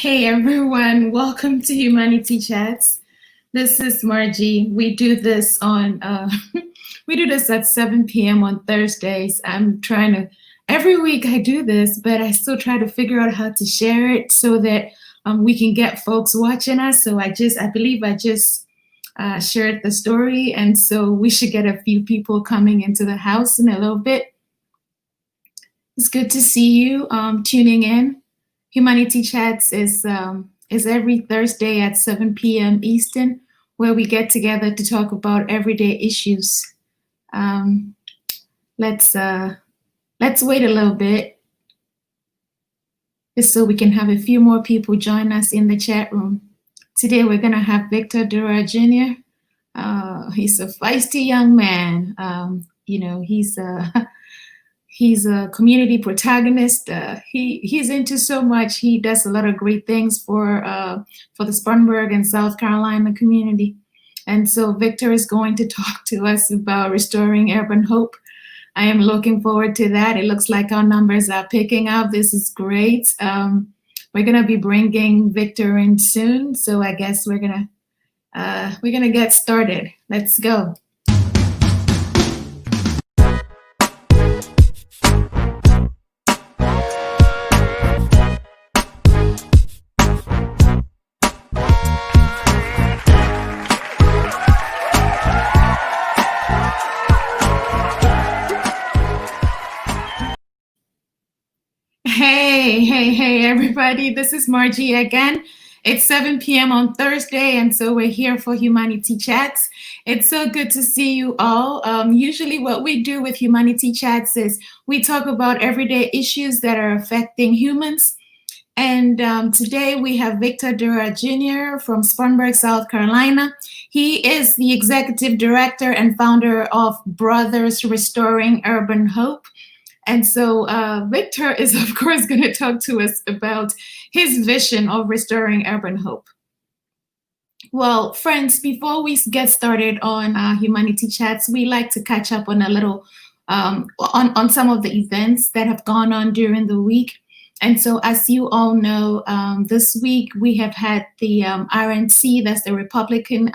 Hey everyone, welcome to Humanity Chats. This is Marjy. We do this on we do this at 7 p.m. on Thursdays. Every week I do this, but I still try to figure out how to share it so that we can get folks watching us. So I believe I just shared the story, and so we should get a few people coming into the house in a little bit. It's good to see you tuning in. Humanity Chats is every Thursday at 7 p.m. Eastern, where we get together to talk about everyday issues. Let's wait a little bit, just so we can have a few more people join us in the chat room. Today we're gonna have Victor Durrah Jr. He's a feisty young man. He's a community protagonist. He's into so much. He does a lot of great things for the Spartanburg and South Carolina community. And so Victor is going to talk to us about restoring urban hope. I am looking forward to that. It looks like our numbers are picking up. This is great. We're gonna be bringing Victor in soon, so I guess we're gonna get started. Let's go. Hey, everybody. This is Marjy again. It's 7 p.m. on Thursday, and so we're here for Humanity Chats. It's so good to see you all. Usually what we do with Humanity Chats is we talk about everyday issues that are affecting humans. And today we have Victor Durrah Jr. from Spartanburg, South Carolina. He is the executive director and founder of Brothers Restoring Urban Hope. And so Victor is, of course, going to talk to us about his vision of restoring urban hope. Well, friends, before we get started on Humanity Chats, we like to catch up on a little on some of the events that have gone on during the week. And so, as you all know, this week we have had the RNC, that's the Republican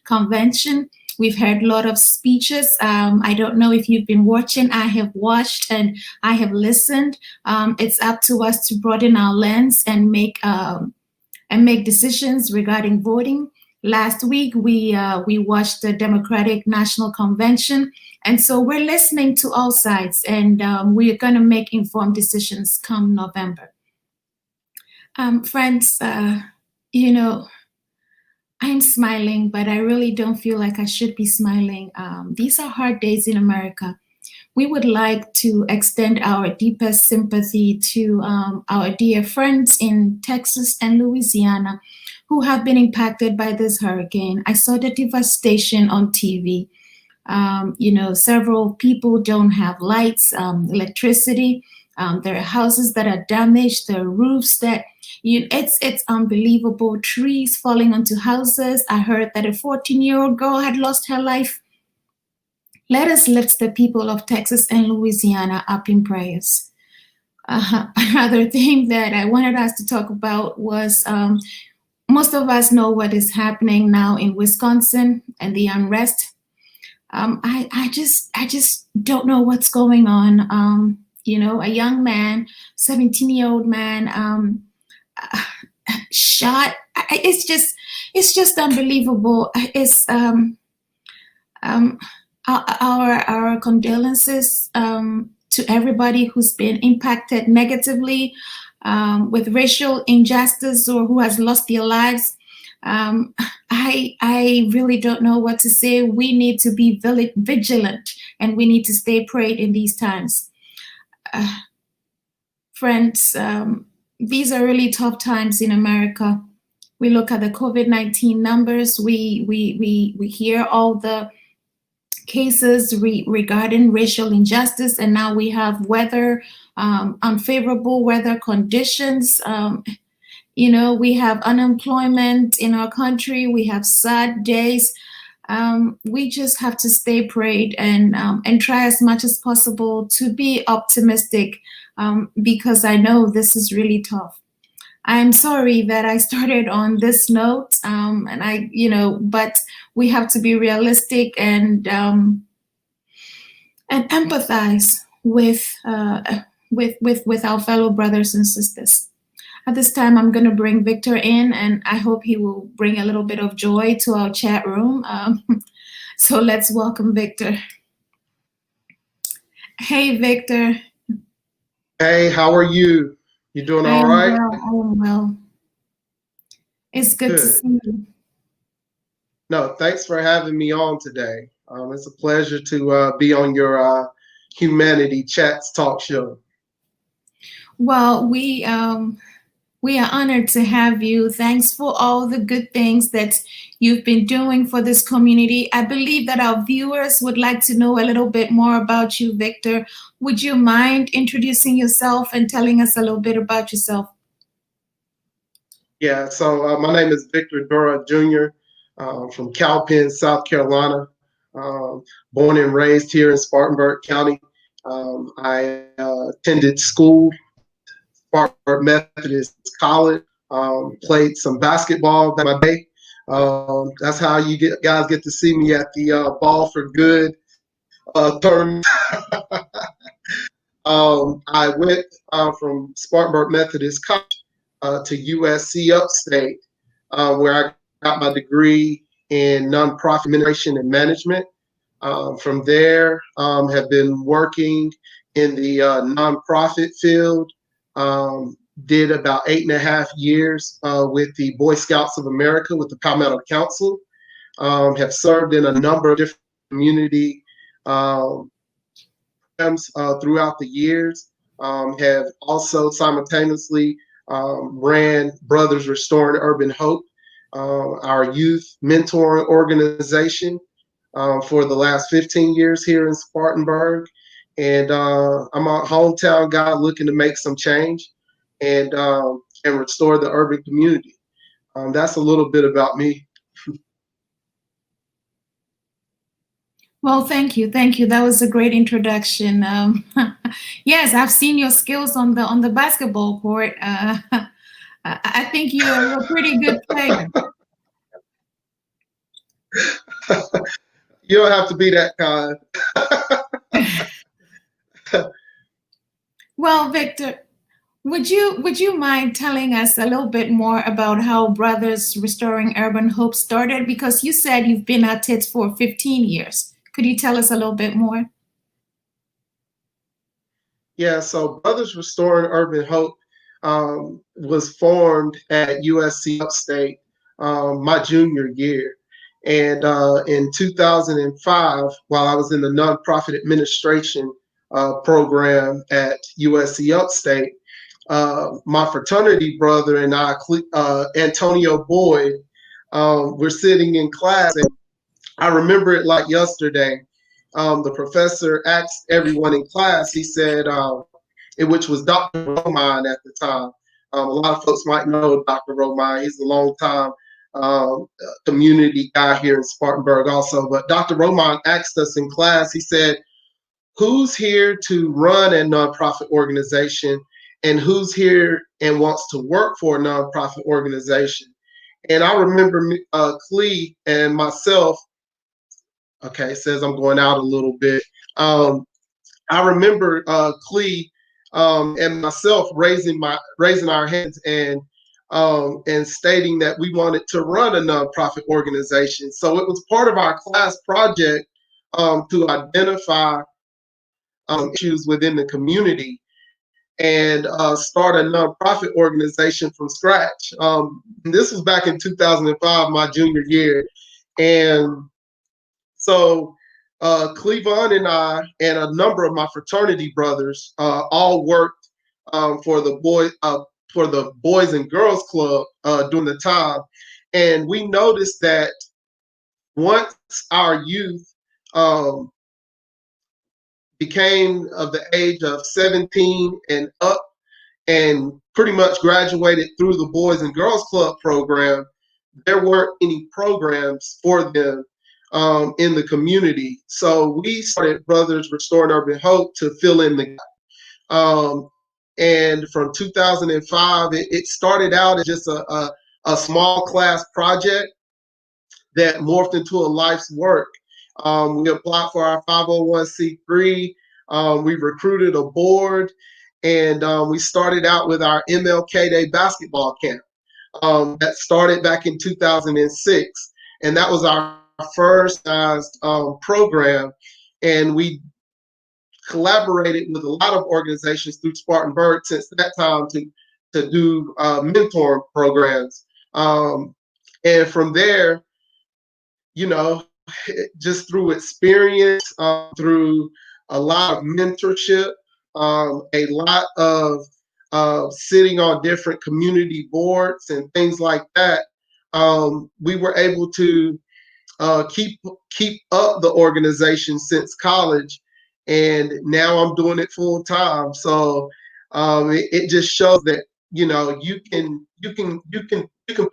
Convention. We've heard a lot of speeches. I don't know if you've been watching. I have watched and I have listened. It's up to us to broaden our lens and make decisions regarding voting. Last week, we watched the Democratic National Convention. And so we're listening to all sides, and we're going to make informed decisions come November. Friends, I'm smiling, but I really don't feel like I should be smiling. These are hard days in America. We would like to extend our deepest sympathy to our dear friends in Texas and Louisiana who have been impacted by this hurricane. I saw the devastation on TV. Several people don't have lights, electricity. There are houses that are damaged. There are roofs that it's unbelievable. Trees falling onto houses. I heard that a 14-year-old girl had lost her life. Let us lift the people of Texas and Louisiana up in prayers. Another thing that I wanted us to talk about was most of us know what is happening now in Wisconsin and the unrest. I just don't know what's going on. A young man, 17-year-old man, shot. It's just unbelievable. It's our condolences to everybody who's been impacted negatively with racial injustice or who has lost their lives. I really don't know what to say. We need to be vigilant, and we need to stay prayed in these times. Friends, these are really tough times in America. We look at the COVID-19 numbers. We hear all the cases regarding racial injustice, and now we have unfavorable weather conditions. We have unemployment in our country. We have sad days. We just have to stay prayed and try as much as possible to be optimistic because I know this is really tough. I'm sorry that I started on this note, and but we have to be realistic and empathize with our fellow brothers and sisters. At this time, I'm going to bring Victor in, and I hope he will bring a little bit of joy to our chat room. So let's welcome Victor. Hey, Victor. Hey, how are you? You doing I all am right? well. I am well. It's good to Good. see you. No, thanks for having me on today. It's a pleasure to be on your Humanity Chats talk show. Well, we are honored to have you. Thanks for all the good things that you've been doing for this community. I believe that our viewers would like to know a little bit more about you, Victor. Would you mind introducing yourself and telling us a little bit about yourself? Yeah, so my name is Victor Durrah Jr. From Cowpen, South Carolina. Born and raised here in Spartanburg County. I attended school at Spartanburg Methodist College. Played some basketball back in my day. That's how you guys get to see me at the Ball for Good tournament. I went from Spartanburg Methodist College to USC Upstate, where I got my degree in nonprofit administration and management. From there, have been working in the nonprofit field. Did about 8.5 years with the Boy Scouts of America with the Palmetto Council. Have served in a number of different community um, throughout the years. Have also simultaneously ran Brothers Restoring Urban Hope, our youth mentoring organization, for the last 15 years here in Spartanburg. And I'm a hometown guy looking to make some change and restore the urban community. That's a little bit about me. Well, thank you, thank you. That was a great introduction. Yes, I've seen your skills on the basketball court. I think you're a pretty good player. You don't have to be that kind. Well, Victor, would you mind telling us a little bit more about how Brothers Restoring Urban Hope started? Because you said you've been at it for 15 years. Could you tell us a little bit more? Yeah, so Brothers Restoring Urban Hope was formed at USC Upstate my junior year. And in 2005, while I was in the nonprofit administration program at USC Upstate, my fraternity brother and I, Antonio Boyd, were sitting in class. And I remember it like yesterday. The professor asked everyone in class, he said, which was Dr. Romine at the time. A lot of folks might know Dr. Romine. He's a long time community guy here in Spartanburg also. But Dr. Romine asked us in class, he said, who's here to run a nonprofit organization and who's here and wants to work for a nonprofit organization? And I remember Clee and myself. Okay, it says I'm going out a little bit. Um, I remember Clee and myself raising our hands and stating that we wanted to run a nonprofit organization. So it was part of our class project to identify issues within the community and start a nonprofit organization from scratch. This was back in 2005, my junior year, and so Cleavon and I and a number of my fraternity brothers all worked for the Boys and Girls Club during the time, and we noticed that once our youth um, became of the age of 17 and up, and pretty much graduated through the Boys and Girls Club program, there weren't any programs for them in the community. So we started Brothers Restoring Urban Hope to fill in the gap. And from 2005, it started out as just a small class project that morphed into a life's work. We applied for our 501c3. We recruited a board, and we started out with our MLK Day basketball camp that started back in 2006. And that was our first program. And we collaborated with a lot of organizations through Spartanburg since that time to do mentor programs. And from there, you know, just through experience, through a lot of mentorship, a lot of sitting on different community boards and things like that, we were able to keep up the organization since college, and now I'm doing it full time. So it just shows that you can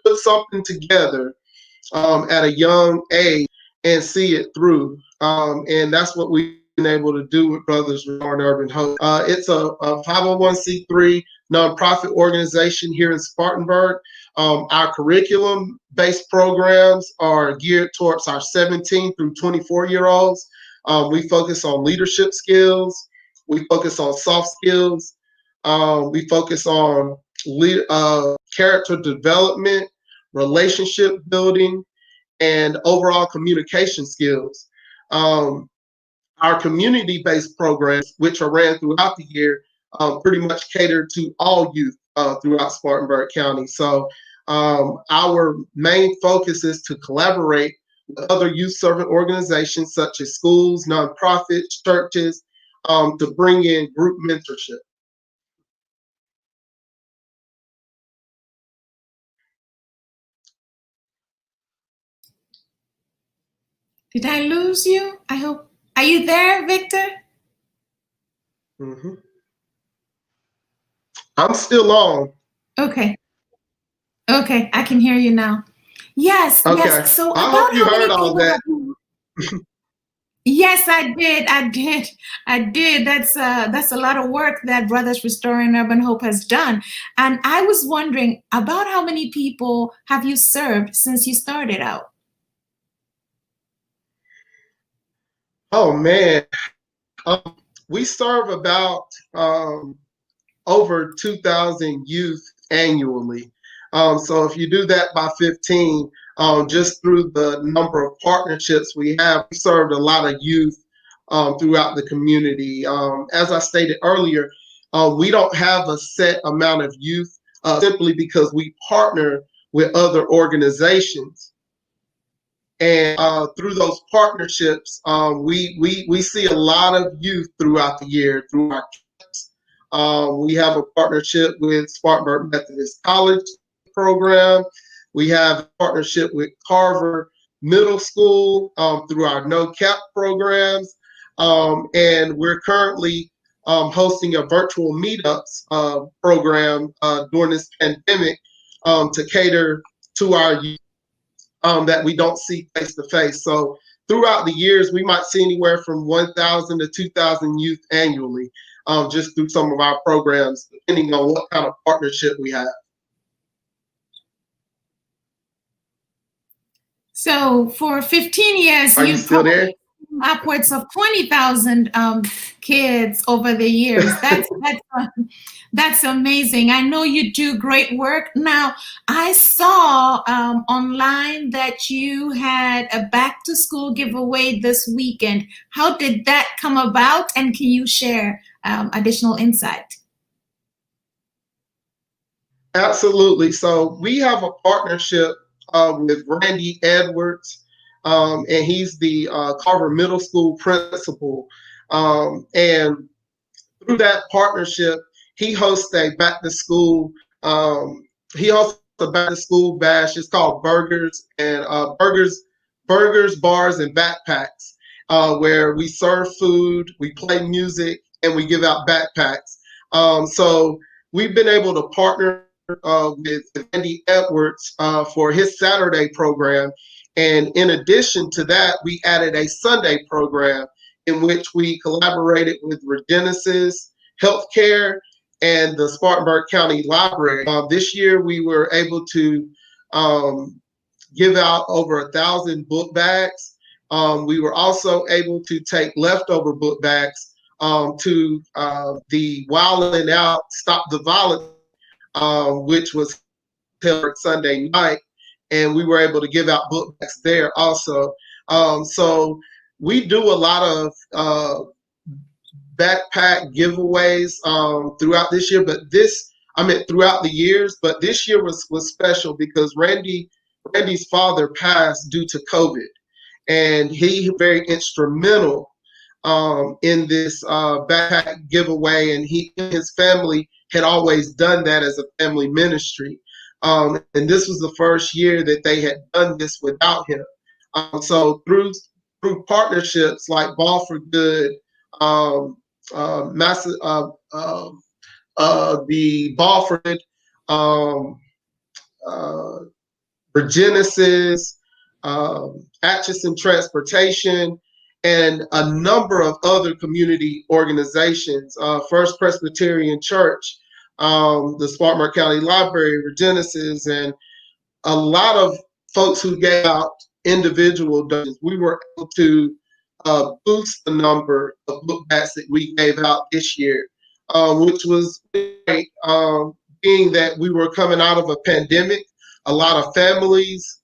put something together at a young age and see it through. And that's what we've been able to do with Brothers Restoring Urban Hope. It's a 501c3 nonprofit organization here in Spartanburg. Our curriculum-based programs are geared towards our 17 through 24-year-olds. We focus on leadership skills. We focus on soft skills. We focus on character development, relationship building, and overall communication skills. Our community-based programs, which are ran throughout the year, pretty much cater to all youth throughout Spartanburg County. So our main focus is to collaborate with other youth servant organizations such as schools, nonprofits, churches, to bring in group mentorship. Did I lose you? I hope. Are you there, Victor? Mm-hmm. I'm still on. Okay. Okay, I can hear you now. Yes, Okay. yes. So I about hope you how many heard all people that. have you? Yes, I did. I did. I did. That's a lot of work that Brothers Restoring Urban Hope has done. And I was wondering about how many people have you served since you started out? Oh man, we serve about over 2,000 youth annually. So if you do that by 15, just through the number of partnerships we have, we served a lot of youth throughout the community. As I stated earlier, we don't have a set amount of youth simply because we partner with other organizations. And through those partnerships, we see a lot of youth throughout the year through our camps. We have a partnership with Spartanburg Methodist College program. We have a partnership with Carver Middle School through our No Cap programs. And we're currently hosting a virtual meetups program during this pandemic to cater to our youth that we don't see face to face. So throughout the years, we might see anywhere from 1,000 to 2,000 youth annually, just through some of our programs, depending on what kind of partnership we have. So for 15 years, Are you still there? Upwards of 20,000 kids over the years. That's amazing. I know you do great work. Now, I saw online that you had a back to school giveaway this weekend. How did that come about? And can you share additional insight? Absolutely. So we have a partnership with Randy Edwards, and he's the Carver Middle School principal. And through that partnership, he hosts a back to school. He hosts a back to school bash. It's called Burgers and Burgers, Bars, and Backpacks, where we serve food, we play music, and we give out backpacks. So we've been able to partner with Andy Edwards for his Saturday program. And in addition to that, we added a Sunday program in which we collaborated with Regenesis Healthcare and the Spartanburg County Library. This year, we were able to give out over 1,000 book bags. We were also able to take leftover book bags to the Wildin' Out Stop the Violence, which was held Sunday night, and we were able to give out book bags there also. So we do a lot of backpack giveaways throughout this year, but throughout the years, but this year was special because Randy's father passed due to COVID, and he was very instrumental in this backpack giveaway, and his family had always done that as a family ministry, and this was the first year that they had done this without him. So through partnerships like Ball for Good, massive, the Ball for Good, Regenesis, Atchison Transportation, and a number of other community organizations, First Presbyterian Church, the Spartanburg County Library, Regenesis, and a lot of folks who gave out individual donations. We were able to boost the number of book bags that we gave out this year, which was great, being that we were coming out of a pandemic. A lot of families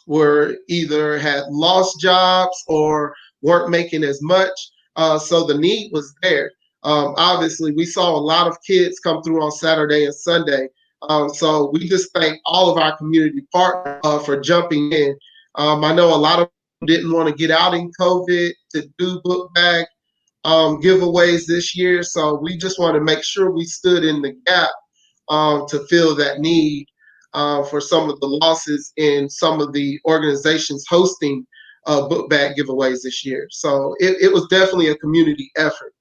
were either had lost jobs or weren't making as much, so the need was there. Obviously, we saw a lot of kids come through on Saturday and Sunday, so we just thank all of our community partners for jumping in. I know a lot of people didn't want to get out in COVID to do book bag giveaways this year, so we just want to make sure we stood in the gap to fill that need for some of the losses in some of the organizations hosting book bag giveaways this year. So it was definitely a community effort.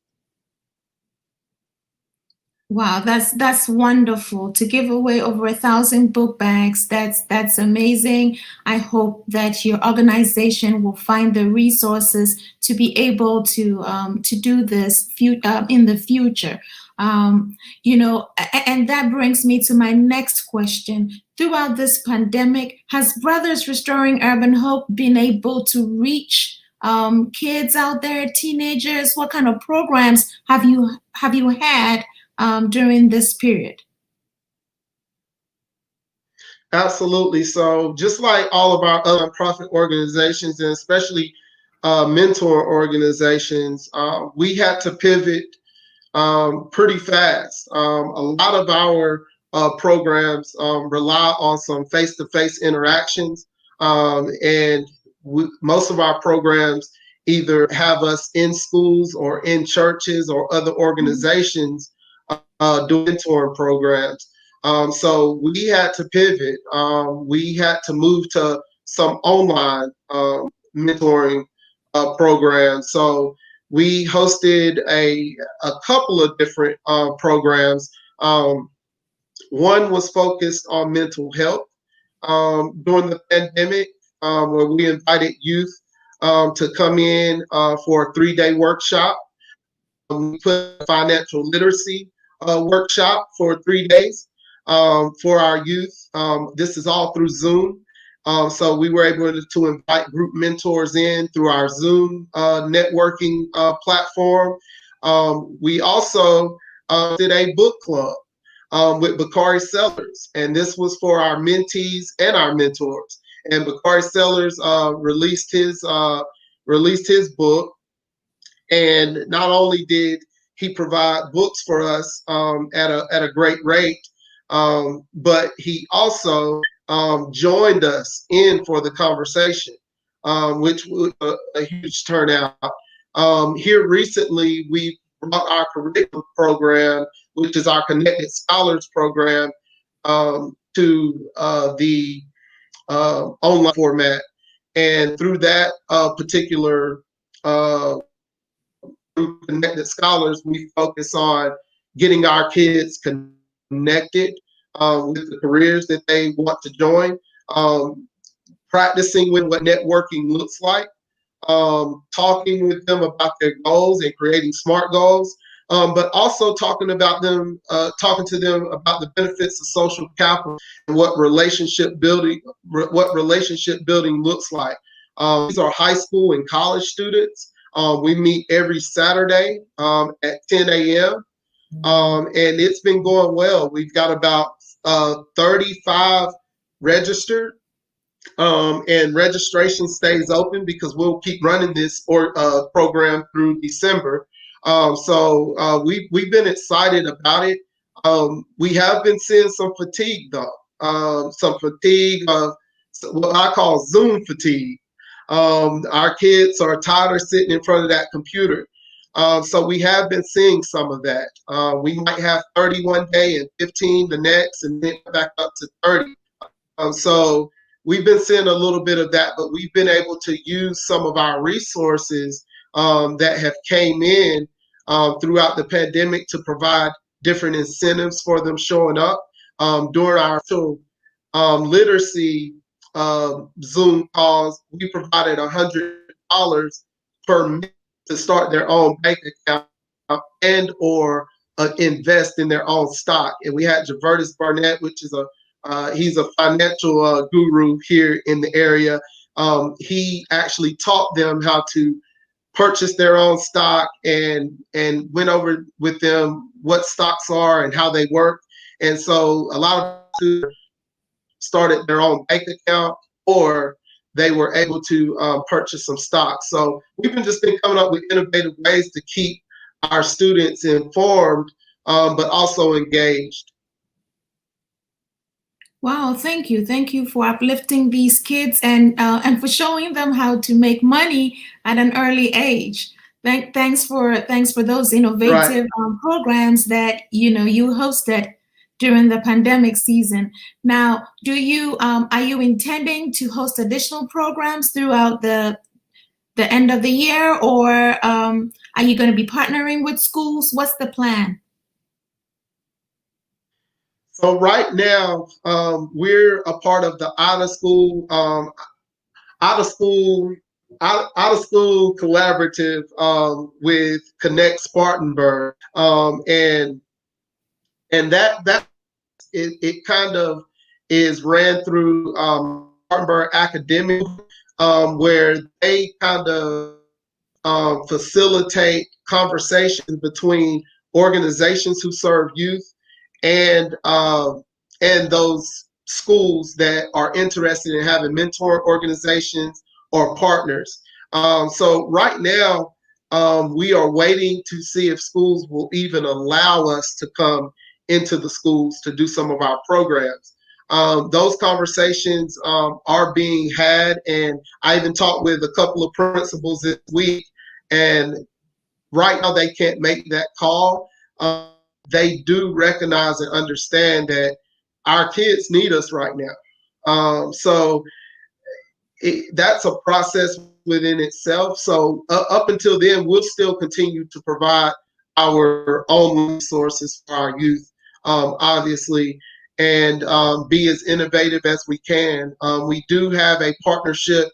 Wow, that's wonderful to give away over 1,000 book bags. That's amazing. I hope that your organization will find the resources to be able to do this in the future. And that brings me to my next question. Throughout this pandemic, has Brothers Restoring Urban Hope been able to reach kids out there, teenagers? What kind of programs have you had during this period? Absolutely. So just like all of our other nonprofit organizations, and especially mentor organizations, we had to pivot pretty fast. A lot of our programs rely on some face-to-face interactions, and most of our programs either have us in schools or in churches or other organizations doing mentoring programs. So we had to pivot. We had to move to some online mentoring programs. So we hosted a couple of different programs. One was focused on mental health during the pandemic, where we invited youth to come in for a 3-day workshop. We put a financial literacy workshop for 3 days for our youth. This is all through Zoom. So we were able to invite group mentors in through our Zoom networking platform. We also did a book club with Bakari Sellers, and this was for our mentees and our mentors. And Bakari Sellers released his book, and not only did he provide books for us at a great rate, but he also joined us in for the conversation, which was a huge turnout. Here recently, we brought our curriculum program, which is our Connected Scholars program, to the online format. And through that particular Connected Scholars, we focus on getting our kids connected with the careers that they want to join, practicing with what networking looks like, talking with them about their goals and creating SMART goals, but also talking to them about the benefits of social capital and what relationship building looks like. These are high school and college students. We meet every Saturday at 10 a.m. And it's been going well. We've got about 35 registered, and registration stays open because we'll keep running this program through December. We've been excited about it. We have been seeing some fatigue though, some fatigue of what I call Zoom fatigue. Our kids are tired of sitting in front of that computer. So we have been seeing some of that. We might have 30 one day and 15 the next, and then back up to 30. So we've been seeing a little bit of that, but we've been able to use some of our resources that have came in throughout the pandemic to provide different incentives for them showing up. During our literacy Zoom calls, we provided $100 per minute to start their own bank account and or invest in their own stock. And we had Javertis Barnett, which is he's a financial guru here in the area. He actually taught them how to purchase their own stock and went over with them what stocks are and how they work. And so a lot of students started their own bank account, or they were able to purchase some stocks. So we've just been coming up with innovative ways to keep our students informed, but also engaged. Wow, thank you. Thank you for uplifting these kids and for showing them how to make money at an early age. Thanks for those innovative programs that you hosted during the pandemic season. Now, are you intending to host additional programs throughout the end of the year, or are you going to be partnering with schools? What's the plan? So right now, we're a part of the out of school collaborative with Connect Spartanburg, and that it kind of is ran through Spartanburg Academic, where they kind of facilitate conversations between organizations who serve youth and those schools that are interested in having mentor organizations or partners. So right now, we are waiting to see if schools will even allow us to come into the schools to do some of our programs. Those conversations are being had, and I even talked with a couple of principals this week, and right now they can't make that call. They do recognize and understand that our kids need us right now. That's a process within itself. So up until then, we'll still continue to provide our own resources for our youth, obviously, and be as innovative as we can. We do have a partnership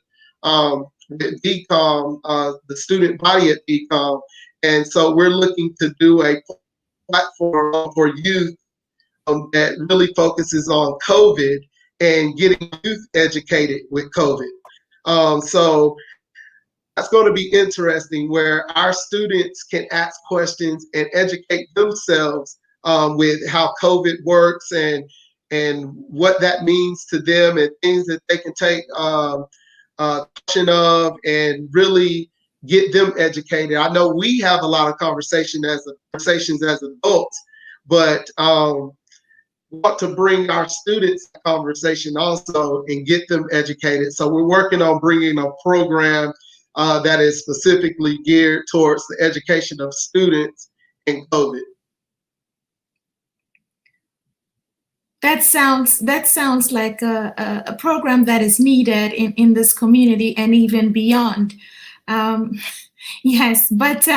with VCOM, the student body at VCOM, and so we're looking to do a platform for youth that really focuses on COVID and getting youth educated with COVID. So that's going to be interesting, where our students can ask questions and educate themselves with how COVID works and what that means to them, and things that they can take action of and really get them educated. I know we have a lot of conversations as adults, but want to bring our students to conversation also and get them educated. So we're working on bringing a program that is specifically geared towards the education of students in COVID. That sounds like a program that is needed in this community and even beyond. Yes, but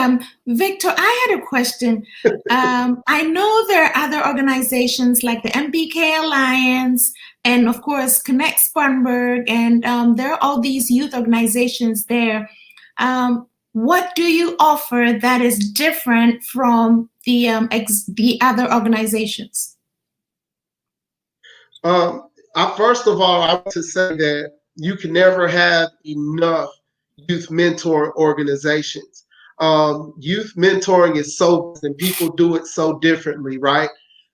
Victor, I had a question. I know there are other organizations like the MBK Alliance and, of course, Connect Spartanburg, and there are all these youth organizations there. what do you offer that is different from the other organizations? First of all, I want to say that you can never have enough youth mentoring organizations. Youth mentoring is so, and people do it so differently, right?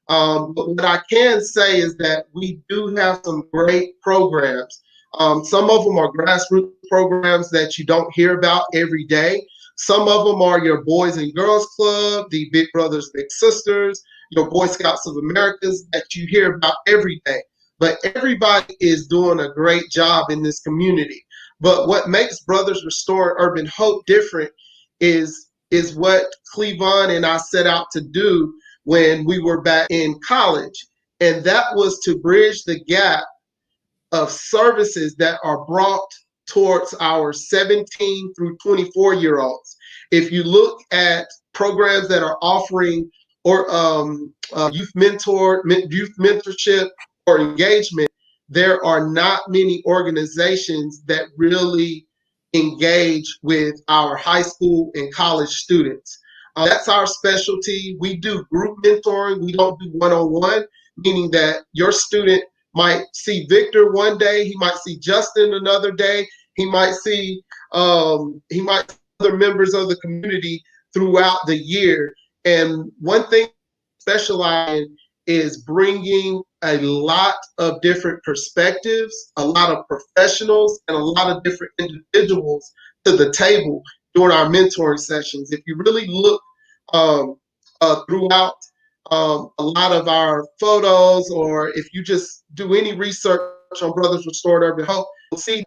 But what I can say is that we do have some great programs. Some of them are grassroots programs that you don't hear about every day. Some of them are your Boys and Girls Club, the Big Brothers, Big Sisters, your Boy Scouts of Americas that you hear about every day. But everybody is doing a great job in this community. But what makes Brothers Restoring Urban Hope different is what Cleavon and I set out to do when we were back in college. And that was to bridge the gap of services that are brought towards our 17 through 24-year-olds. If you look at programs that are offering or youth mentorship or engagement, there are not many organizations that really engage with our high school and college students. That's our specialty. We do group mentoring. We don't do one-on-one, meaning that your student might see Victor one day, he might see Justin another day, he might see other members of the community throughout the year. And one thing we specialize in is bringing a lot of different perspectives, a lot of professionals, and a lot of different individuals to the table during our mentoring sessions. If you really look throughout a lot of our photos, or if you just do any research on Brothers Restored Urban Hope, you'll see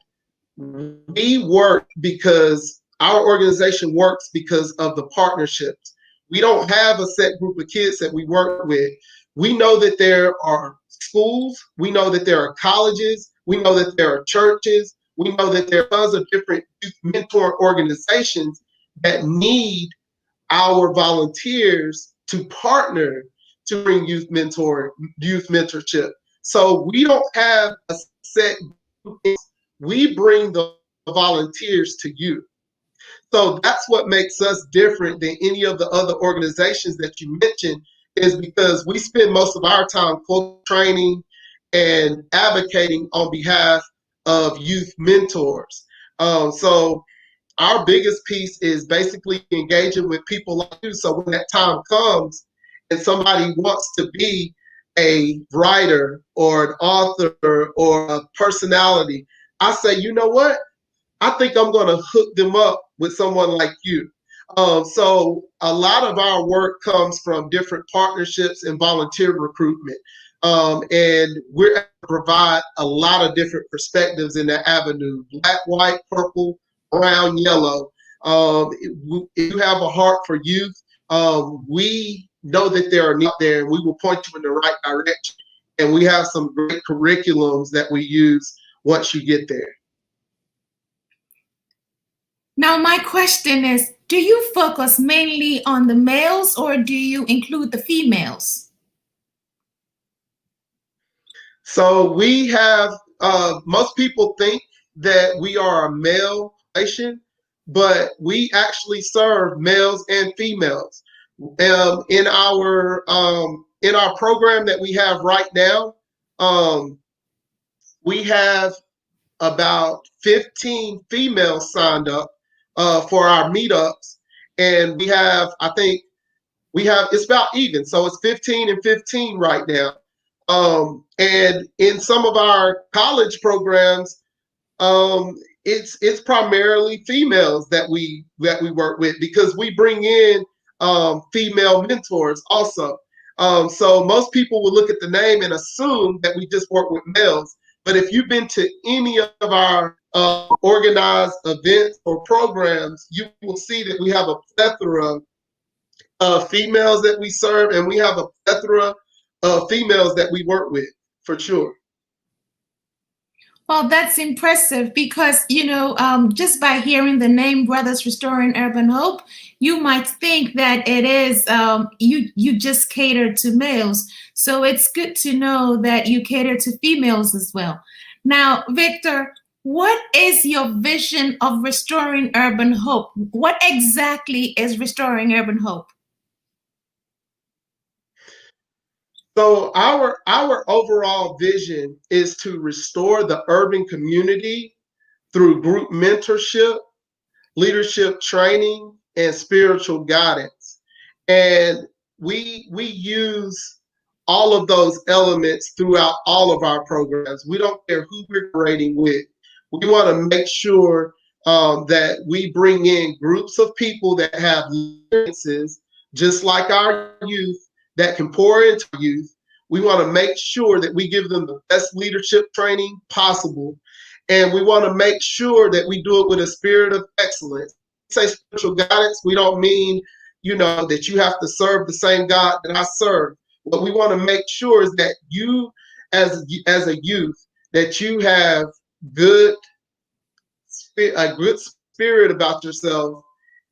we work because our organization works because of the partnerships. We don't have a set group of kids that we work with. We know that there are schools, we know that there are colleges, we know that there are churches, we know that there are tons of different youth mentor organizations that need our volunteers to partner to bring youth mentorship. So we don't have a set group. We bring the volunteers to you. So that's what makes us different than any of the other organizations that you mentioned, is because we spend most of our time training and advocating on behalf of youth mentors. So our biggest piece is basically engaging with people like you. So when that time comes and somebody wants to be a writer or an author or a personality, I say, you know what? I think I'm going to hook them up with someone like you. So a lot of our work comes from different partnerships and volunteer recruitment. And we're able to provide a lot of different perspectives in that avenue: black, white, purple, brown, yellow. If you have a heart for youth, we know that there are needs there, and we will point you in the right direction. And we have some great curriculums that we use once you get there. Now, my question is, do you focus mainly on the males or do you include the females? So we have, most people think that we are a male nation, but we actually serve males and females. In our program that we have right now, we have about 15 females signed up for our meetups, and we have, I think, it's about even, so it's 15 and 15 right now. And in some of our college programs, it's primarily females that we work with, because we bring in female mentors also. So most people will look at the name and assume that we just work with males. But if you've been to any of our organized events or programs, you will see that we have a plethora of females that we serve, and we have a plethora of females that we work with, for sure. Well, that's impressive because, just by hearing the name Brothers Restoring Urban Hope, you might think that it is, you just cater to males. So it's good to know that you cater to females as well. Now, Victor, What is your vision of restoring urban hope? What exactly is restoring urban hope? So our overall vision is to restore the urban community through group mentorship, leadership training, and spiritual guidance. And we use all of those elements throughout all of our programs. We don't care who we're creating with. We want to make sure that we bring in groups of people that have experiences, just like our youth, that can pour into youth. We want to make sure that we give them the best leadership training possible. And we want to make sure that we do it with a spirit of excellence. Say spiritual guidance, we don't mean, that you have to serve the same God that I serve. What we want to make sure is that you, as a youth, that you have good a good spirit about yourself,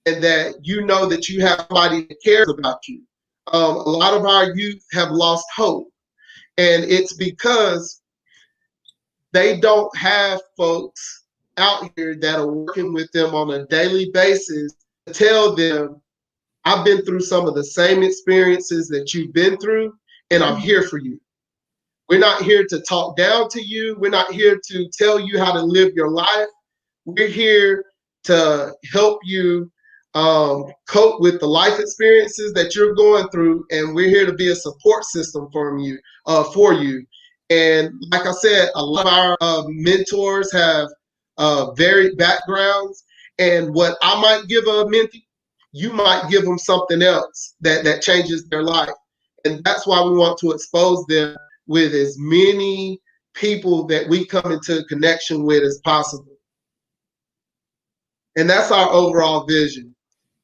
and that you know that you have somebody that cares about you. A lot of our youth have lost hope, and it's because they don't have folks out here that are working with them on a daily basis to tell them, I've been through some of the same experiences that you've been through, and I'm here for you. We're not here to talk down to you. We're not here to tell you how to live your life. We're here to help you cope with the life experiences that you're going through, and we're here to be a support system for you. And like I said, a lot of our mentors have varied backgrounds, and what I might give a mentee, you might give them something else that changes their life. And that's why we want to expose them with as many people that we come into connection with as possible. And that's our overall vision.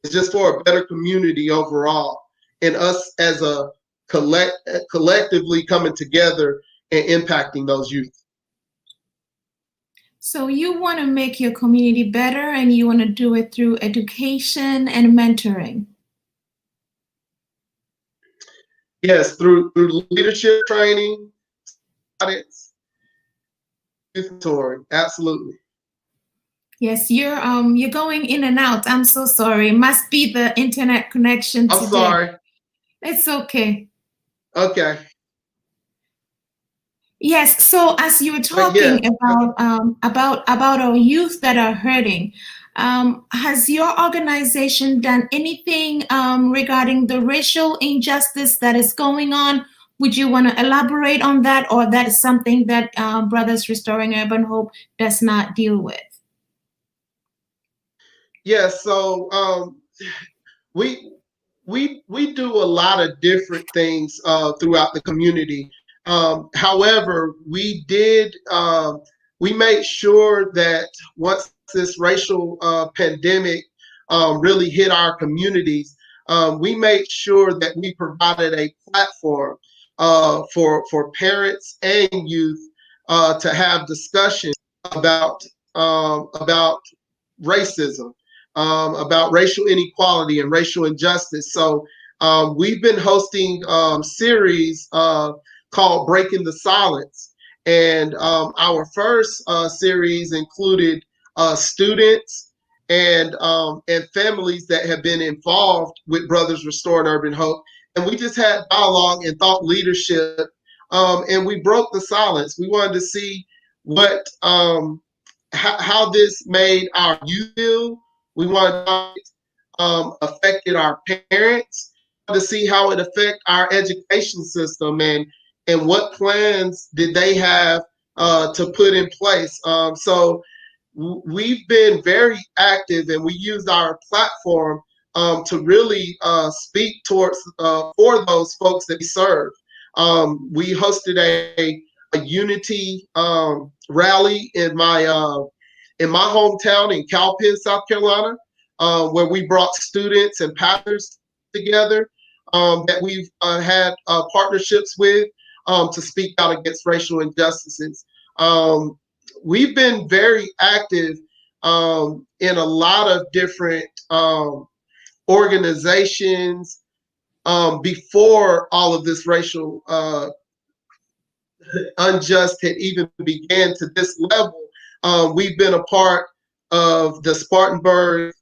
It's just for a better community overall, and us as a collectively coming together and impacting those youth. So you want to make your community better, and you want to do it through education and mentoring. Yes, through leadership training, youth mentoring, absolutely. Yes, you're going in and out. I'm so sorry. Must be the internet connection I'm today. sorry. It's okay. Okay. Yes. So as you were talking about our youth that are hurting, has your organization done anything regarding the racial injustice that is going on? Would you want to elaborate on that, or that is something that Brothers Restoring Urban Hope does not deal with? Yes. So we we do a lot of different things throughout the community. However, we made sure that once this racial pandemic really hit our communities, we made sure that we provided a platform for parents and youth to have discussions about about racism, about racial inequality and racial injustice. So we've been hosting series called Breaking the Silence. And our first series included students and families that have been involved with Brothers Restoring Urban Hope. And we just had dialogue and thought leadership, and we broke the silence. We wanted to see what how this made our youth feel. We wanted affected our parents, to see how it affect our education system, and what plans did they have to put in place. So we've been very active, and we used our platform to really speak towards for those folks that we serve. We hosted a unity rally in my hometown in Cowpen, South Carolina, where we brought students and pastors together that we've had partnerships with to speak out against racial injustices. We've been very active in a lot of different organizations before all of this racial unjust had even began to this level. we've been a part of the Spartanburg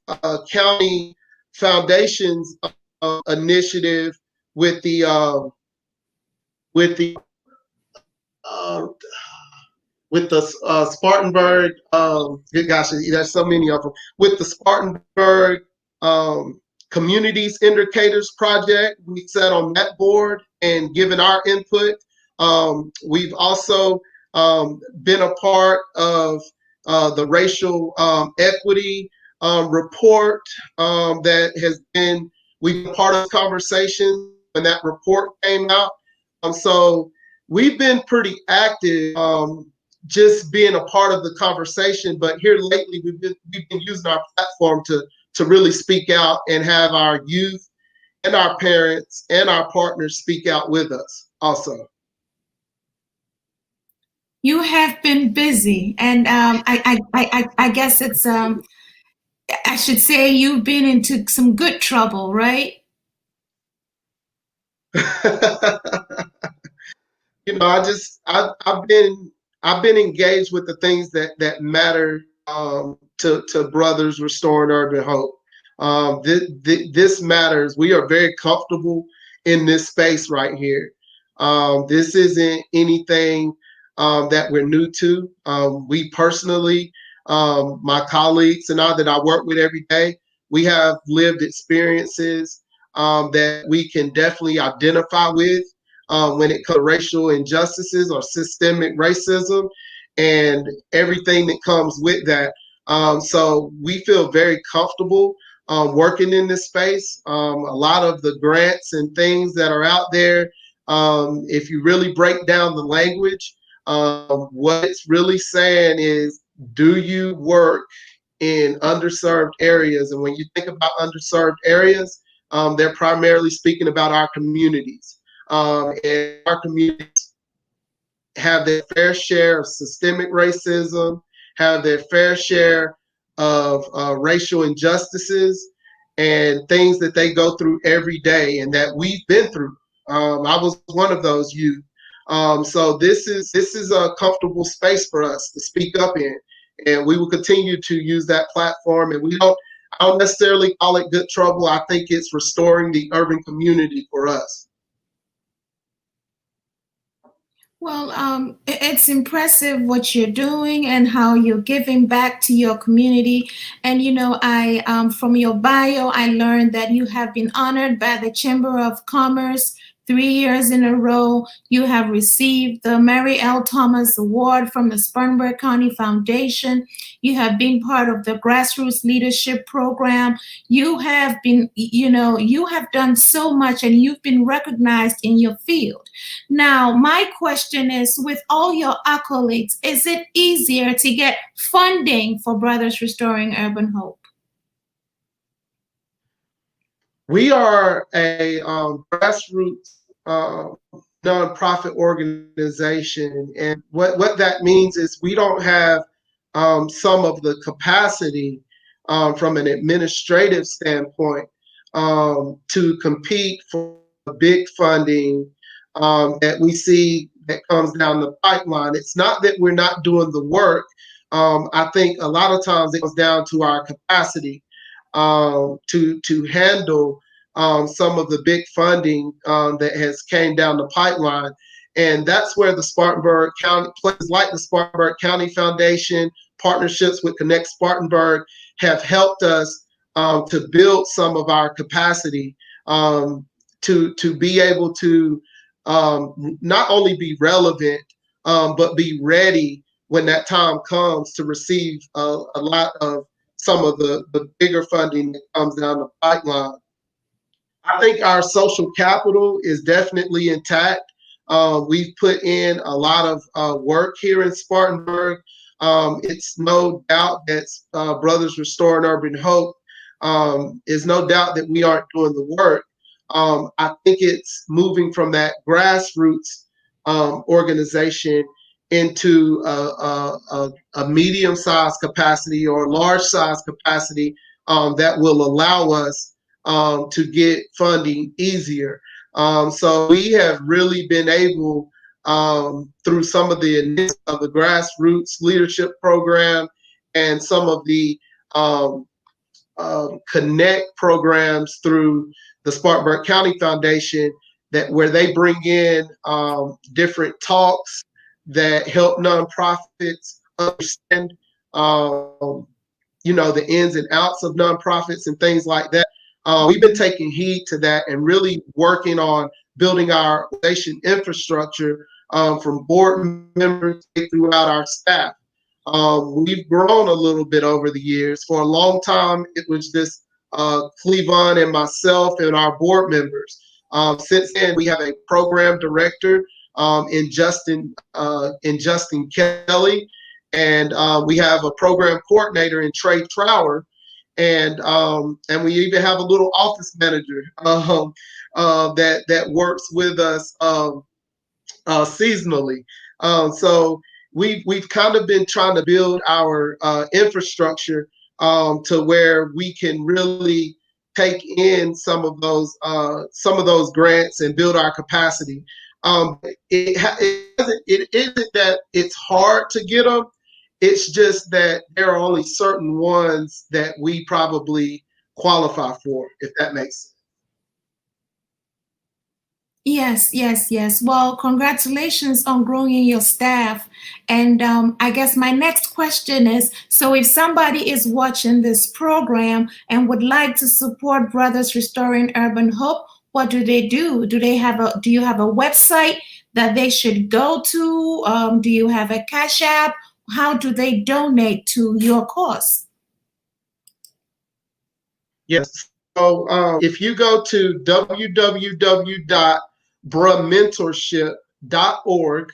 County Foundation's initiative with with the uh, Spartanburg. Gosh, there's so many of them. With the Spartanburg Communities Indicators Project, we sat on that board and given our input. We've also been a part of the racial equity report that has been, we've been part of conversations when that report came out. So we've been pretty active, just being a part of the conversation. But here lately, we've been using our platform to really speak out and have our youth and our parents and our partners speak out with us also. You have been busy, and I guess it's I should say you've been into some good trouble, right? I've been engaged with the things that matter to brothers restoring urban hope. This matters. We are very comfortable in this space right here. This isn't anything that we're new to. We personally, my colleagues and I that I work with every day, we have lived experiences that we can definitely identify with when it comes to racial injustices or systemic racism and everything that comes with that. So we feel very comfortable working in this space. A lot of the grants and things that are out there, if you really break down the language, what it's really saying is, do you work in underserved areas? And when you think about underserved areas, they're primarily speaking about our communities. And our communities have their fair share of systemic racism, have their fair share of racial injustices and things that they go through every day and that we've been through. I was one of those youth. So this is a comfortable space for us to speak up in, and we will continue to use that platform. And I don't necessarily call it good trouble. I think it's restoring the urban community for us. Well, it's impressive what you're doing and how you're giving back to your community. And I from your bio, I learned that you have been honored by the Chamber of Commerce 3 years in a row. You have received the Mary L. Thomas Award from the Spartanburg County Foundation. You have been part of the Grassroots Leadership Program. You have been, you have done so much, and you've been recognized in your field. Now, my question is, with all your accolades, is it easier to get funding for Brothers Restoring Urban Hope? We are a grassroots nonprofit organization, and what that means is we don't have some of the capacity from an administrative standpoint to compete for big funding that we see that comes down the pipeline. It's not that we're not doing the work. I think a lot of times it comes down to our capacity to handle some of the big funding that has came down the pipeline. And that's where the Spartanburg County, places like the Spartanburg County Foundation, partnerships with Connect Spartanburg have helped us to build some of our capacity to be able to not only be relevant, but be ready when that time comes to receive a lot of some of the bigger funding that comes down the pipeline. I think our social capital is definitely intact. We've put in a lot of work here in Spartanburg. It's no doubt that Brothers Restoring Urban Hope is no doubt that we aren't doing the work. I think it's moving from that grassroots organization into a medium-sized capacity or large-sized capacity that will allow us to get funding easier. So we have really been able through some of the initiatives of the grassroots leadership program and some of the um, connect programs through the Spartanburg County Foundation, that where they bring in different talks that help nonprofits understand the ins and outs of nonprofits and things like that. We've been taking heed to that and really working on building our organization infrastructure from board members throughout our staff. We've grown a little bit over the years. For a long time, it was just Cleavon and myself and our board members. Since then, we have a program director in Justin Kelly, and we have a program coordinator in Trey Trower, and we even have a little office manager that works with us seasonally. So we've kind of been trying to build our infrastructure to where we can really take in some of those grants and build our capacity. It isn't that it's hard to get them. It's just that there are only certain ones that we probably qualify for, if that makes sense. Yes, yes, yes. Well, congratulations on growing your staff. And I guess my next question is, so if somebody is watching this program and would like to support Brothers Restoring Urban Hope, what do they do? Do you have a website that they should go to? Do you have a Cash App? How do they donate to your cause? Yes. So if you go to www.bruhmentorship.org,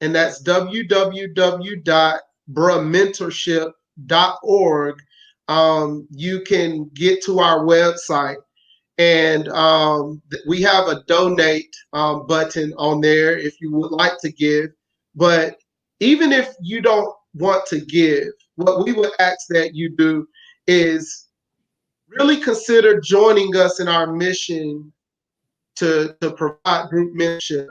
and that's www.bruhmentorship.org, you can get to our website, and we have a donate button on there if you would like to give. But even if you don't want to give, what we would ask that you do is really consider joining us in our mission to provide group mentorship.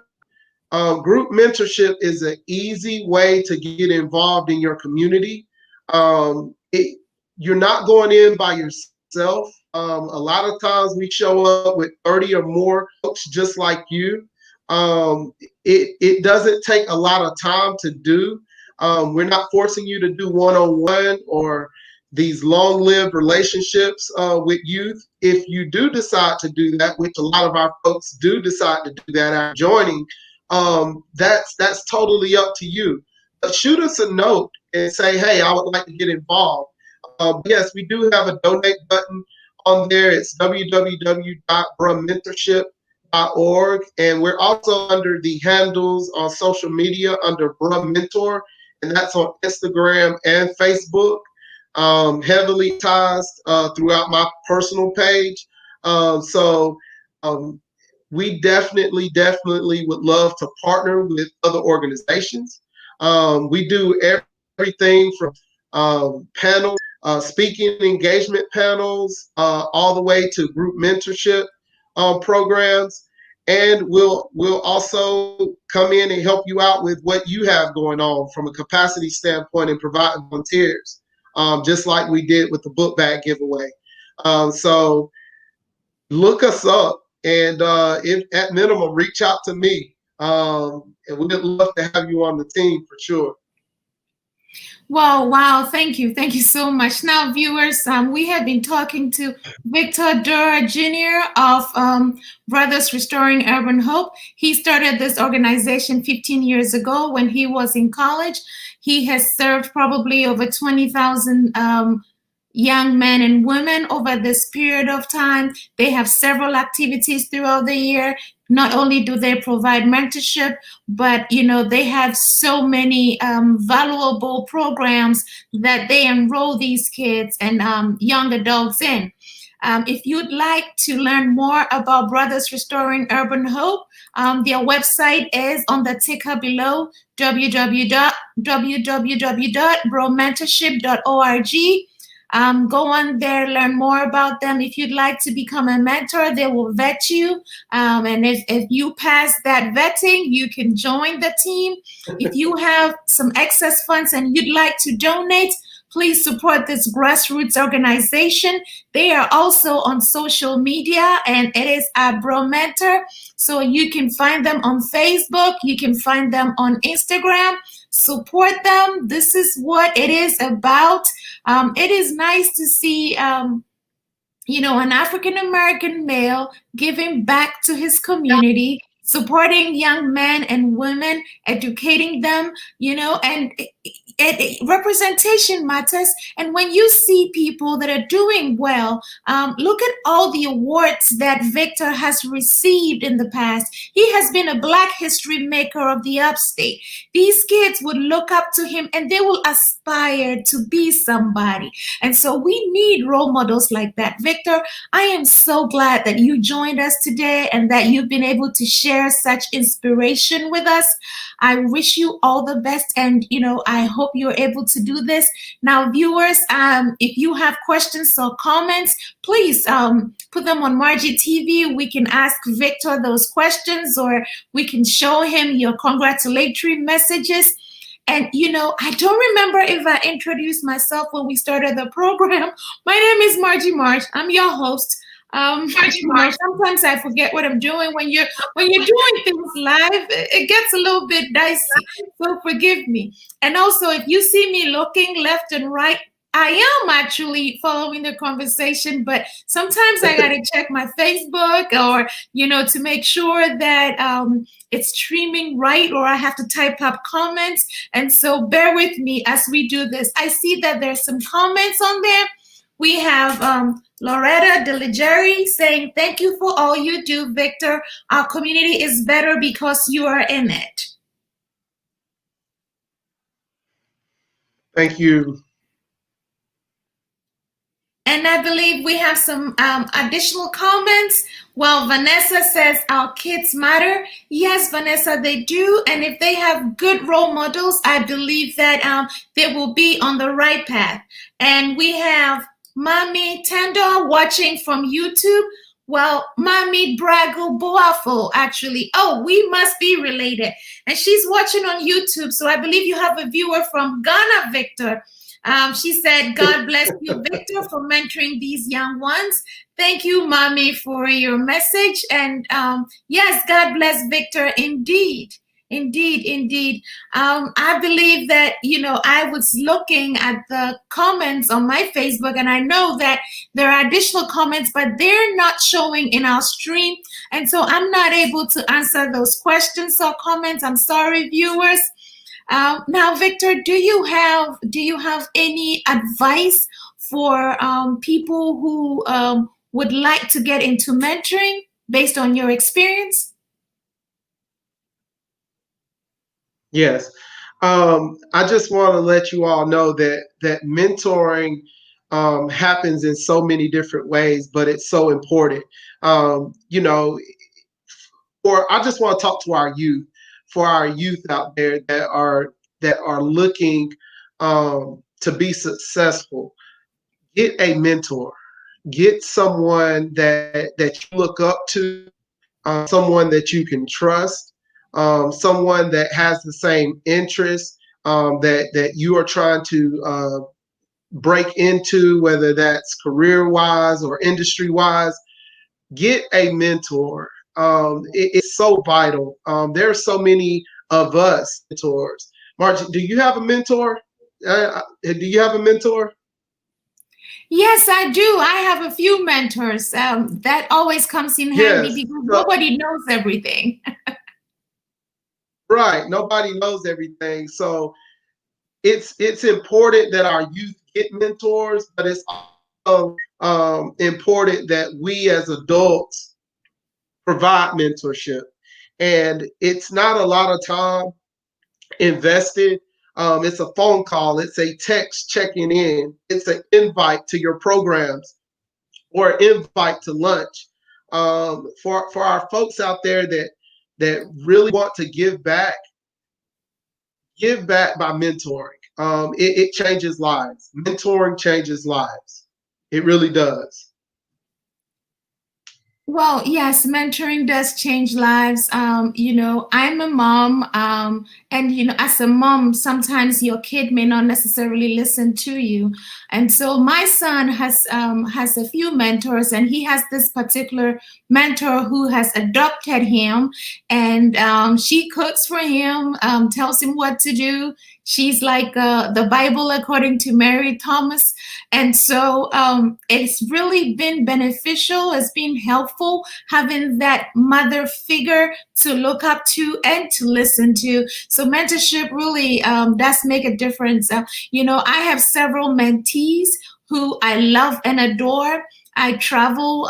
Group mentorship is an easy way to get involved in your community. You're not going in by yourself. A lot of times we show up with 30 or more folks just like you. It doesn't take a lot of time to do. We're not forcing you to do one-on-one or these long-lived relationships with youth. If you do decide to do that, which a lot of our folks do decide to do that after joining, that's totally up to you. But shoot us a note and say, hey, I would like to get involved. Yes, we do have a donate button on there. It's www.bruhmentorship.org, and we're also under the handles on social media under Bruh Mentor, and that's on Instagram and Facebook. Heavily ties throughout my personal page. So we definitely would love to partner with other organizations. We do everything from panels, speaking engagement panels, all the way to group mentorship programs. And we'll also come in and help you out with what you have going on from a capacity standpoint and provide volunteers. Just like we did with the book bag giveaway. So look us up, and if at minimum, reach out to me. And we'd love to have you on the team for sure. Wow. Thank you so much. Now, viewers, we have been talking to Victor Durrah Jr. of Brothers Restoring Urban Hope. He started this organization 15 years ago when he was in college. He has served probably over 20,000 young men and women over this period of time. They have several activities throughout the year. Not only do they provide mentorship, but they have so many valuable programs that they enroll these kids and young adults in. If you'd like to learn more about Brothers Restoring Urban Hope, their website is on the ticker below, www.bruhmentorship.org. Go on there, learn more about them. If you'd like to become a mentor, they will vet you. And if you pass that vetting, you can join the team. If you have some excess funds and you'd like to donate, please support this grassroots organization. They are also on social media, and it is Abro Mentor. So you can find them on Facebook, you can find them on Instagram. Support them. This is what it is about. It is nice to see an African American male giving back to his community, supporting young men and women, educating them, and representation matters. And when you see people that are doing well, look at all the awards that Victor has received in the past. He has been a Black History Maker of the Upstate. These kids would look up to him and they will aspire to be somebody. And so we need role models like that. Victor, I am so glad that you joined us today and that you've been able to share such inspiration with us. I wish you all the best, and I hope you're able to do this. Now, viewers, if you have questions or comments, please put them on Marjy TV. We can ask Victor those questions, or we can show him your congratulatory messages. And I don't remember if I introduced myself when we started the program. My name is Marjy Marsh. I'm your host. Sometimes I forget what I'm doing. When you're doing things live, it gets a little bit dicey. So forgive me. And also, if you see me looking left and right, I am actually following the conversation, but sometimes I gotta check my Facebook or to make sure that it's streaming right, or I have to type up comments. And so bear with me as we do this. I see that there's some comments on there. We have Loretta Deligeri saying, "Thank you for all you do, Victor. Our community is better because you are in it." Thank you. And I believe we have some additional comments. Well, Vanessa says, "Our kids matter." Yes, Vanessa, they do. And if they have good role models, I believe that they will be on the right path. And we have Mami Tendo watching from YouTube. Well, Mami Brago Boafo, actually. Oh, we must be related. And she's watching on YouTube. So I believe you have a viewer from Ghana, Victor. She said, "God bless you, Victor, for mentoring these young ones." Thank you, Mommy, for your message. And yes, God bless Victor indeed. Indeed. I believe that, I was looking at the comments on my Facebook, and I know that there are additional comments, but they're not showing in our stream. And so I'm not able to answer those questions or comments. I'm sorry, viewers. Now, Victor, do you have any advice for people who would like to get into mentoring based on your experience? Yes. I just want to let you all know that mentoring happens in so many different ways, but it's so important. Or I just want to talk to our youth, for our youth out there that are looking to be successful. Get a mentor. Get someone that you look up to, someone that you can trust, someone that has the same interests that you are trying to break into, whether that's career-wise or industry-wise. Get a mentor. It's so vital. There are so many of us mentors. Marjy, do you have a mentor? Do you have a mentor? Yes, I do. I have a few mentors. That always comes in handy because nobody knows everything. Right. Nobody knows everything. So it's important that our youth get mentors, but it's also important that we as adults provide mentorship. And it's not a lot of time invested. It's a phone call. It's a text checking in. It's an invite to your programs or an invite to lunch. For our folks out there that really want to give back by mentoring. it changes lives. Mentoring changes lives. It really does. Well, yes, mentoring does change lives. I'm a mom, and as a mom, sometimes your kid may not necessarily listen to you. And so my son has a few mentors, and he has this particular mentor who has adopted him, and she cooks for him, tells him what to do. She's like the Bible according to Mary Thomas. And so it's really been beneficial, it's been helpful having that mother figure to look up to and to listen to. So mentorship really does make a difference. I have several mentees who I love and adore. I travel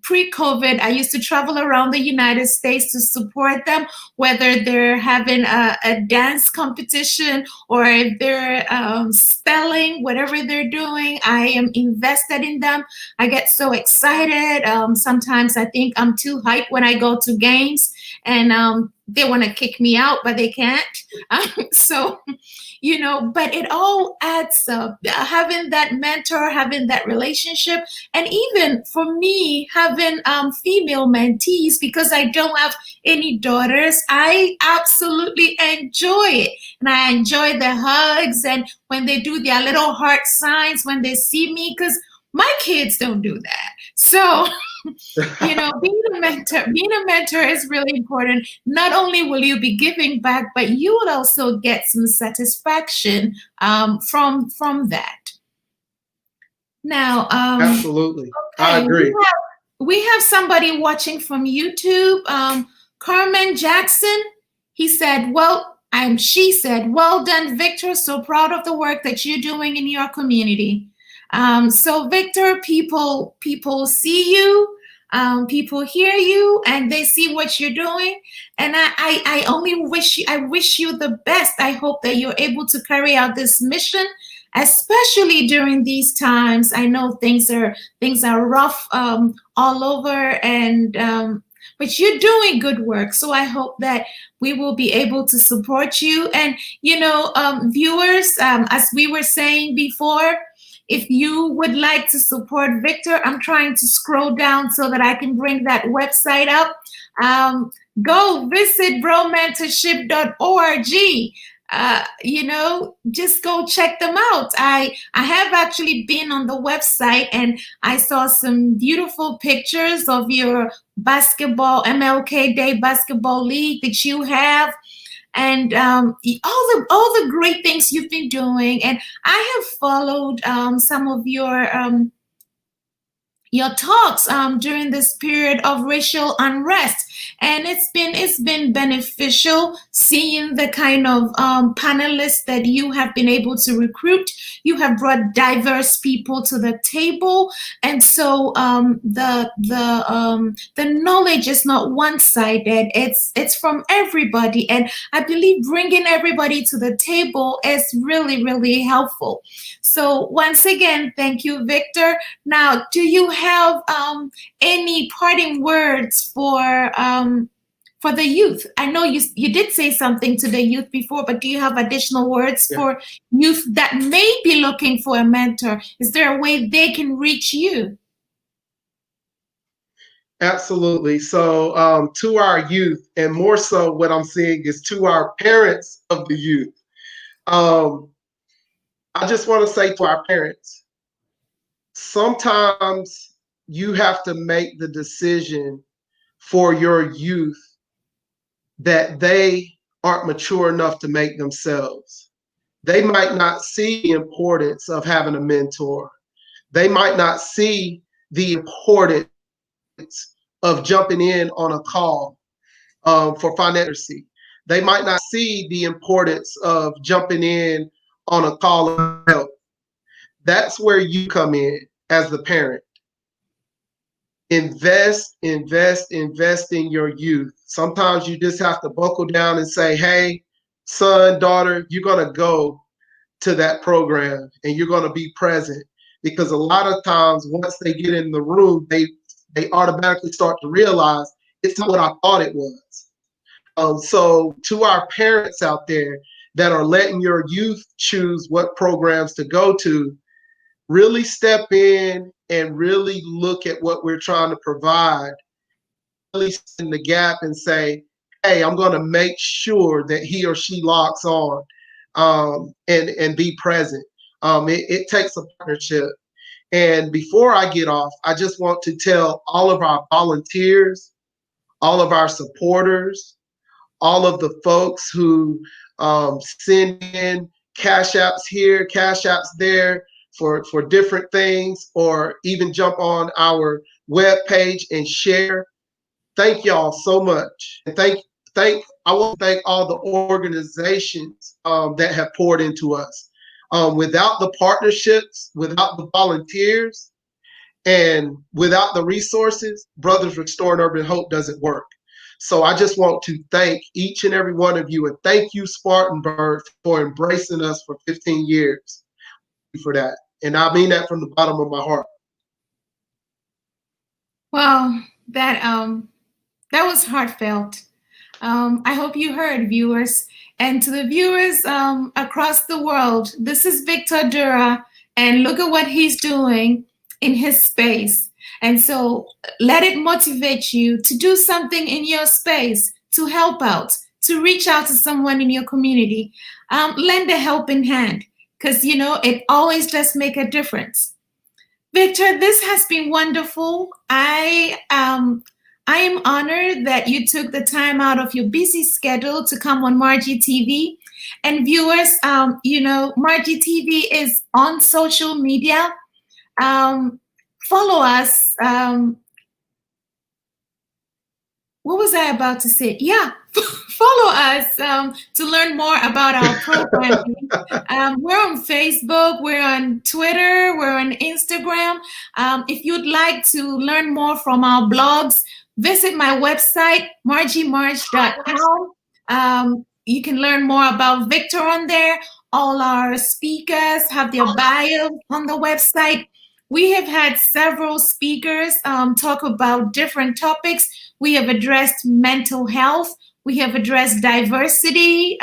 pre-COVID. I used to travel around the United States to support them, whether they're having a dance competition or if they're spelling, whatever they're doing. I am invested in them. I get so excited. Sometimes I think I'm too hyped when I go to games, and they want to kick me out, but they can't. So but it all adds up. Having that mentor, having that relationship, and even for me, having female mentees, because I don't have any daughters, I absolutely enjoy it. And I enjoy the hugs and when they do their little heart signs when they see me, because my kids don't do that. So being a mentor is really important. Not only will you be giving back, but you will also get some satisfaction from that. Now, Absolutely. I okay, agree. we have somebody watching from YouTube. Carmen Jackson. He said, "Well," and she said, "Well done, Victor. So proud of the work that you're doing in your community." So Victor, people see you, people hear you, and they see what you're doing. And I only wish you the best. I hope that you're able to carry out this mission, especially during these times. I know things are rough all over, and but you're doing good work. So I hope that we will be able to support you. And viewers, as we were saying before, if you would like to support Victor, I'm trying to scroll down so that I can bring that website up. Go visit bromentorship.org. Just go check them out. I have actually been on the website, and I saw some beautiful pictures of your basketball MLK Day basketball league that you have, and all the great things you've been doing. And I have followed some of your talks during this period of racial unrest, and it's been beneficial seeing the kind of panelists that you have been able to recruit. You have brought diverse people to the table, and so the knowledge is not one-sided. It's from everybody, and I believe bringing everybody to the table is really, really helpful. So once again, thank you, Victor. Now, do you have any parting words for the youth? I know you did say something to the youth before, but do you have additional words for youth that may be looking for a mentor? Is there a way they can reach you? Absolutely. So to our youth, and more so what I'm seeing is to our parents of the youth, I just want to say to our parents, sometimes you have to make the decision for your youth that they aren't mature enough to make themselves. They might not see the importance of having a mentor. They might not see the importance of jumping in on a call for financial literacy. They might not see the importance of jumping in on a call of help. That's where you come in as the parent. Invest in your youth. Sometimes you just have to buckle down and say, hey, son, daughter, you're going to go to that program and you're going to be present. Because a lot of times, once they get in the room, they automatically start to realize it's not what I thought it was. So to our parents out there, that are letting your youth choose what programs to go to, really step in and really look at what we're trying to provide, really stand in the gap and say, hey, I'm going to make sure that he or she locks on, and be present. It takes a partnership. And before I get off, I just want to tell all of our volunteers, all of our supporters, all of the folks who send in cash apps here, cash apps there for different things, or even jump on our web page and share. Thank y'all so much. And I want to thank all the organizations that have poured into us. Without the partnerships, without the volunteers, and without the resources, Brothers Restoring Urban Hope doesn't work. So I just want to thank each and every one of you, and thank you, Spartanburg, for embracing us for 15 years. For that, and I mean that from the bottom of my heart. Well, that was heartfelt. I hope you heard, viewers. And to the viewers across the world, this is Victor Durrah, and look at what he's doing in his space. And so let it motivate you to do something in your space, to help out, to reach out to someone in your community. Lend a helping hand, because, it always does make a difference. Victor, this has been wonderful. I am honored that you took the time out of your busy schedule to come on Marjy TV. And viewers, Marjy TV is on social media. Follow us. What was I about to say? Yeah, follow us to learn more about our programming. We're on Facebook, we're on Twitter, we're on Instagram. If you'd like to learn more from our blogs, visit my website, marjymarj.com. You can learn more about Victor on there. All our speakers have their bio on the website. We have had several speakers talk about different topics. We have addressed mental health. We have addressed diversity,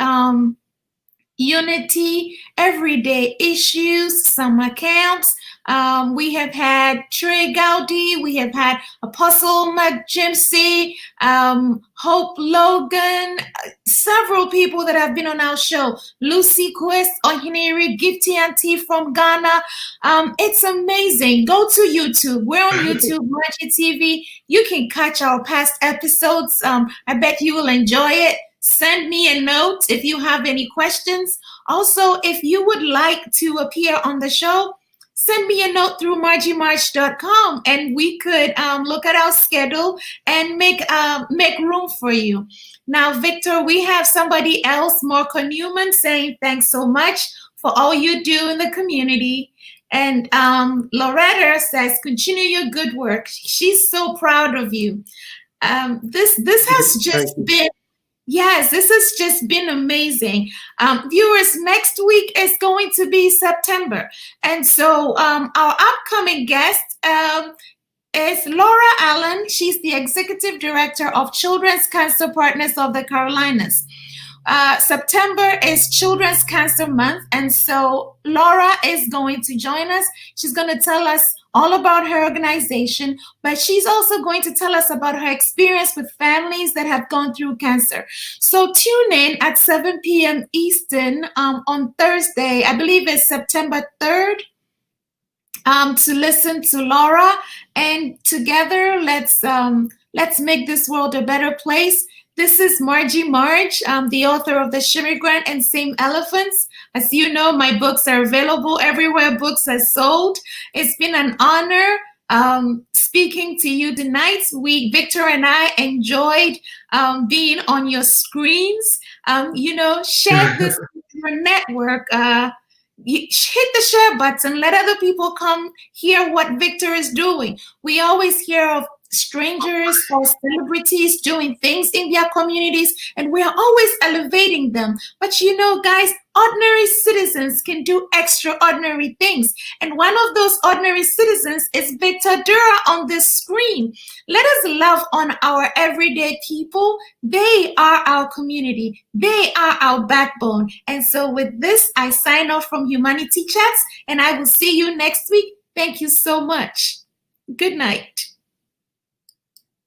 unity, everyday issues, summer camps. We have had Trey Gowdy. We have had Apostle McJimsey, Hope Logan, several people that have been on our show. Lucy Quest, Ohiniri, Gifty Auntie from Ghana. It's amazing. Go to YouTube. We're on YouTube, Marjy TV. You can catch our past episodes. I bet you will enjoy it. Send me a note if you have any questions. Also, if you would like to appear on the show, send me a note through marjymarj.com, and we could look at our schedule and make room for you. Now, Victor, we have somebody else, Marco Newman, saying thanks so much for all you do in the community. And Loretta says, continue your good work. She's so proud of you. This has just been Yes, this has just been amazing. Viewers, next week is going to be September. And so our upcoming guest is Laura Allen. She's the Executive Director of Children's Cancer Partners of the Carolinas. September is Children's Cancer Month, and so Laura is going to join us. She's going to tell us all about her organization, but she's also going to tell us about her experience with families that have gone through cancer. So tune in at 7 p.m. Eastern on Thursday, I believe it's September 3rd, to listen to Laura, and together let's make this world a better place. This is Marjy Marj. I'm the author of The Shimmigrant and Same Elephants. As you know, my books are available everywhere books are sold. It's been an honor speaking to you tonight. Victor and I enjoyed being on your screens. Share this with your network. Hit the share button. Let other people come hear what Victor is doing. We always hear of strangers or celebrities doing things in their communities, and we are always elevating them. But you know, guys, ordinary citizens can do extraordinary things. And one of those ordinary citizens is Victor Durrah on this screen. Let us love on our everyday people. They are our community, they are our backbone. And so, with this, I sign off from Humanity Chats, and I will see you next week. Thank you so much. Good night.